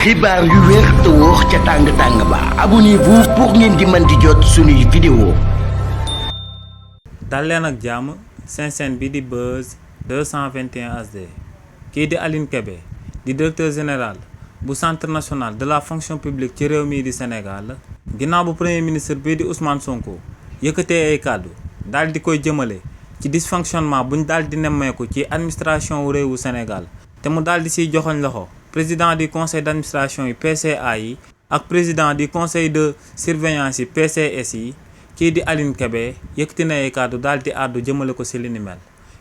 xibaar yu wér te wóor ca tàng ba abonnez-vous pour ngeen di mën di jot suñuy vidéo. dal leen ak jàmm seen chaîne bi di Buzz 221 HD kii di Aline Kébé di directeur général bu centre national de la fonction publique ci réew mii di Sénégal ginnaaw bu premier ministre bii di Ousmane Sonko yëkkatee ay kàddu daal di koy jëmale ci dysfonctionnement buñ daal di nemmeeku ci administration wu réewu Sénégal te mu daal di siy joxoñ loxo président du conseil d'administration yi PCA yi ak président du conseil de surveillance yi PCS yi kii di Aline Kébé yëkkati na ay kàddu daal di àddu jëmale ko si li ni mel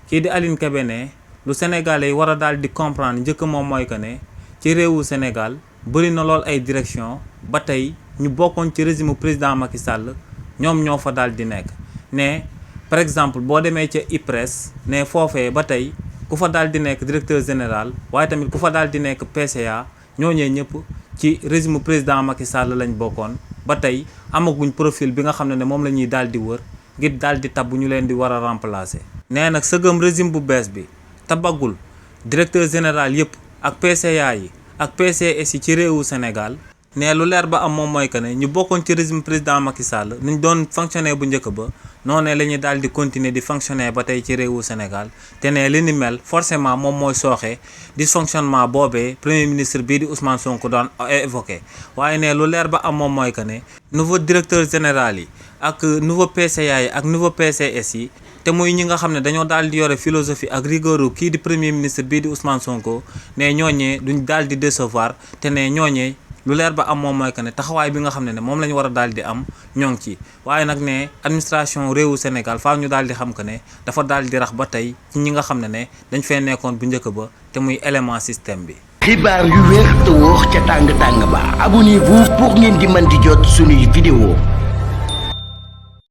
kii di Aline Kébé ne lu Sénégalais yi war a daal di comprendre njëkk moom mooy que ne ci réewu Sénégal bëri na lool ay direction ba tey ñu bokkoon ci régime président Macky Sall ñoom ñoo fa daal di nekk ne par exemple boo demee ca IPRES ne foofee ba tey ku fa daal di nekk directeur général waaye tamit ku fa daal di nekk PCA ñooñee ñëpp ci régime président Macky Sall lañ bokkoon ba tey amaguñ profil bi nga xam ne moom la ñuy daal di wër ngir daal di tabb ñu leen di war a remplacer. nee nag sëgëm régime bu bees bi tabagul directeur général yëpp ak PCA yi ak PCS yi ci réewu Sénégal ne lu leer ba am moom mooy que ne ñu bokkoon ci régime président Macky Sall ni ñu doon fonctionner bu njëkk ba noonu la ñuy daal di continuer di fonctionner ba tey ci réewu Sénégal te ne li ni mel forcément moom mooy sooxe dysfonctionnement boobee premier ministre bii di Ousmane Sonko doon évoqué waaye ne lu leer ba am moom mooy que ne nouveau directeur général yi ak nouveau PCA yi ak nouveau PCS yi te muy ñi nga xam ne dañoo daal di yore philosophie ak rigueur kii di premier ministre bii di Ousmane Sonko ne ñooñee duñ daal di décevoir te ne ñooñee lu leer ba am moom mooy que ne taxawaay bi nga xam ne moom la ñu war a daal di am ñoo ngi ci waaye nag ne administration réewu Sénégal faaw ñu daal di xam que ne dafa daal di rax ba tey ci ñi nga xam ne dañ fee nekkoon bu njëkk ba te muy élément système bi. xibaar yu wér te wóor ca tàng ba abonnez-vous pour ngeen di mën di jot suñuy vidéo.